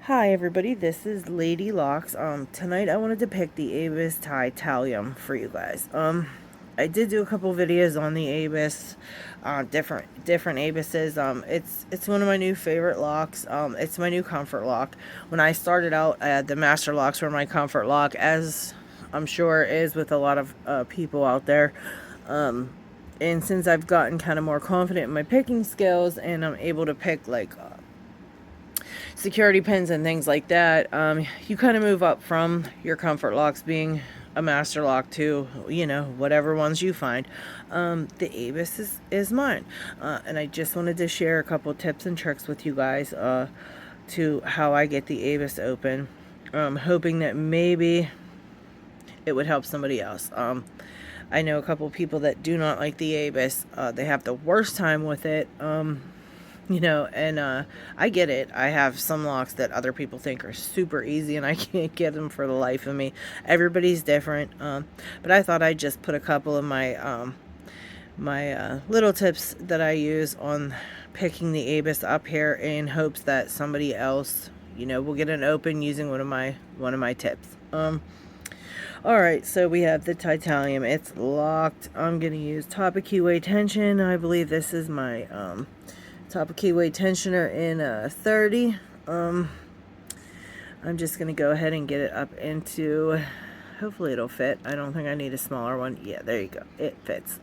Hi everybody, this is Lady Locks. Tonight I wanted to pick the Abus Titalium for you guys. I did do a couple videos on the Abus, different Abuses. It's one of my new favorite locks. It's my new comfort lock. When I started out, the master locks were my comfort lock, as I'm sure is with a lot of people out there. And since I've gotten kind of more confident in my picking skills, and I'm able to pick like security pins and things like that, you kind of move up from your comfort locks being a master lock to, whatever ones you find. The Abus is mine. And I just wanted to share a couple tips and tricks with you guys to how I get the Abus open. Hoping that maybe it would help somebody else. I know a couple people that do not like the Abus. They have the worst time with it. I get it. I have some locks that other people think are super easy and I can't get them for the life of me. Everybody's different. But I thought I'd just put a couple of my little tips that I use on picking the Abus up here in hopes that somebody else, will get an open using one of my tips. Alright, so we have the Titalium. It's locked. I'm going to use top of keyway tension. I believe this is my top of keyway tensioner in 30. I'm just going to go ahead and get it up into, hopefully it'll fit. I don't think I need a smaller one. Yeah, there you go. It fits.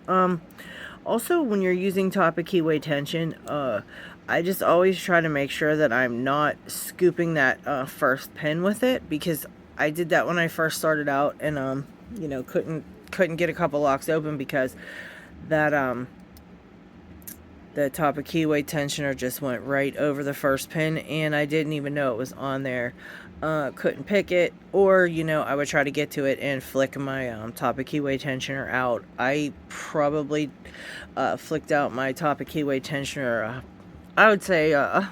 Also, when you're using top of keyway tension, I just always try to make sure that I'm not scooping that first pin with it, because I did that when I first started out and couldn't get a couple locks open because that the top of keyway tensioner just went right over the first pin and I didn't even know it was on there. Couldn't pick it, or I would try to get to it and flick my top of keyway tensioner out. I probably flicked out my top of keyway tensioner I would say a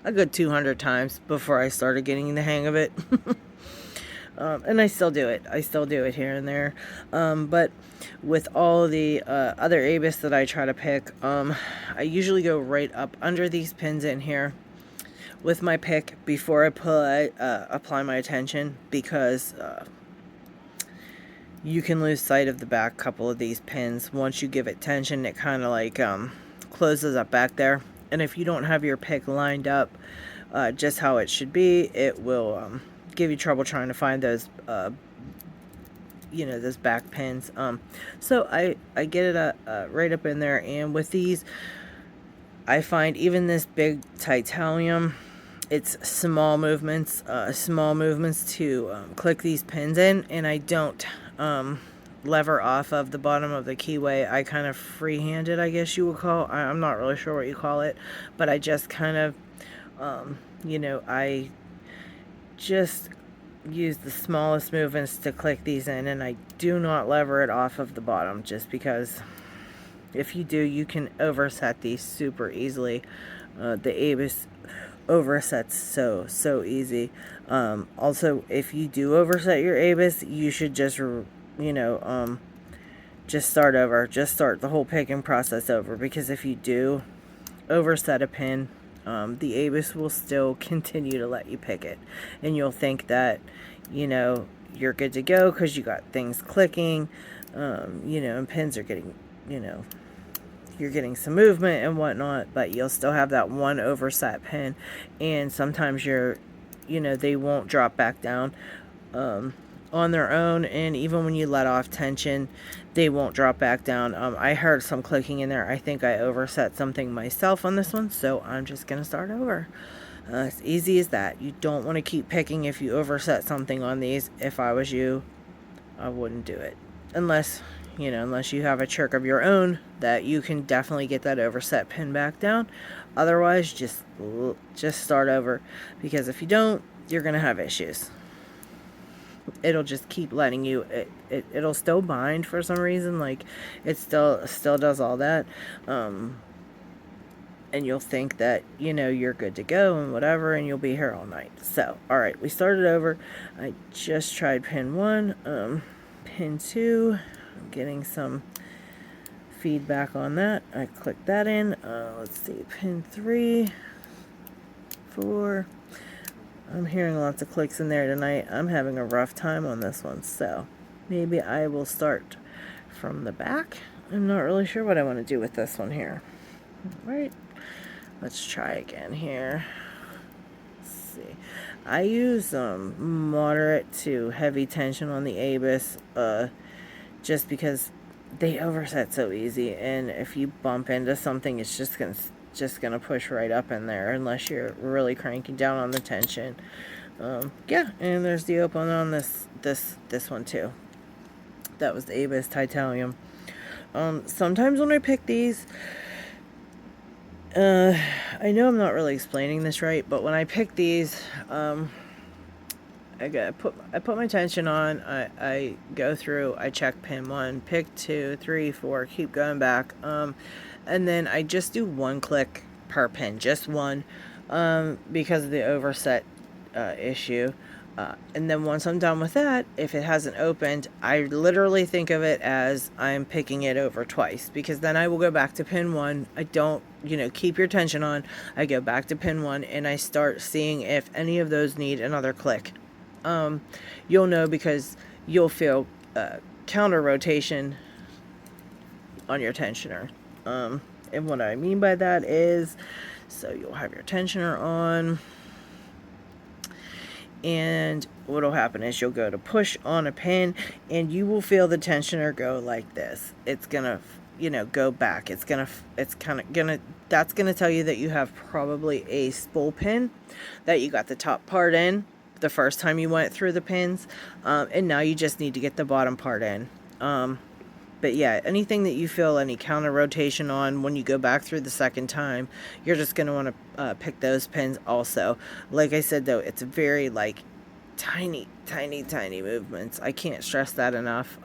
good 200 times before I started getting the hang of it. And I still do it. I still do it here and there. But with all the other Abus that I try to pick, I usually go right up under these pins in here with my pick before I apply my attention, because you can lose sight of the back couple of these pins. Once you give it tension, it kind of like closes up back there. And if you don't have your pick lined up just how it should be, it will give you trouble trying to find those those back pins. So I get it right up in there, and with these I find even this big Titalium, it's small movements to click these pins in, and I don't lever off of the bottom of the keyway. I kind of freehand it, I guess you would call. I'm not really sure what you call it, but I just kind of I just use the smallest movements to click these in, and I do not lever it off of the bottom, just because if you do, you can overset these super easily. The Abus oversets so easy. Also, if you do overset your Abus, you should just just start over. Just start the whole picking process over, because if you do overset a pin, the Abus will still continue to let you pick it, and you'll think that you're good to go because you got things clicking, and pins are getting, you're getting some movement and whatnot, but you'll still have that one overset pin, and sometimes they won't drop back down on their own, and even when you let off tension, they won't drop back down. I heard some clicking in there. I think I overset something myself on this one, so I'm just gonna start over. As easy as that. You don't want to keep picking if you overset something on these. If I was you, I wouldn't do it, unless you have a trick of your own that you can definitely get that overset pin back down. Otherwise, just start over, because if you don't, you're gonna have issues. It'll just keep letting you, it'll still bind for some reason, like it still does all that, and you'll think that you're good to go and whatever, and you'll be here all night. So alright, we started over. I just tried pin 1. Pin 2, I'm getting some feedback on that. I clicked that in. Let's see, pin 3, 4. I'm hearing lots of clicks in there tonight. I'm having a rough time on this one, so maybe I will start from the back. I'm not really sure what I want to do with this one here. All right, let's try again here. Let's see. I use moderate to heavy tension on the Abus just because they overset so easy, and if you bump into something, it's just gonna push right up in there unless you're really cranking down on the tension. Yeah, and there's the open on this one too. That was the Abus Titalium. Sometimes when I pick these, I know I'm not really explaining this right, but when I pick these, I put my tension on, I go through, I check pin 1, pick 2, 3, 4, keep going back, and then I just do 1 click per pin, just 1, because of the overset issue. And then once I'm done with that, if it hasn't opened, I literally think of it as I'm picking it over twice, because then I will go back to pin 1. I don't, keep your tension on. I go back to pin 1 and I start seeing if any of those need another click. You'll know because you'll feel counter rotation on your tensioner. And what I mean by that is, so you'll have your tensioner on, and what'll happen is you'll go to push on a pin and you will feel the tensioner go like this. It's gonna, go back. That's gonna tell you that you have probably a spool pin, that you got the top part in the first time you went through the pins, and now you just need to get the bottom part in. But yeah, anything that you feel any counter rotation on when you go back through the second time, you're just going to want to pick those pins also. Like I said, though, it's very tiny movements. I can't stress that enough.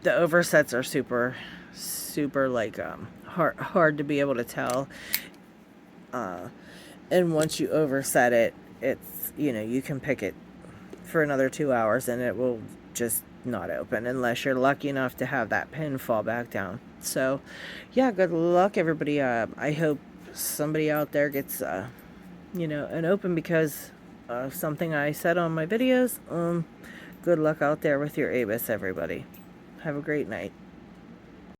The oversets are super hard to be able to tell. And once you overset it, it's, you can pick it for another 2 hours and it will just not open unless you're lucky enough to have that pin fall back down. So yeah, good luck everybody. I hope somebody out there gets an open because of something I said on my videos. Good luck out there with your Abus, everybody. Have a great night.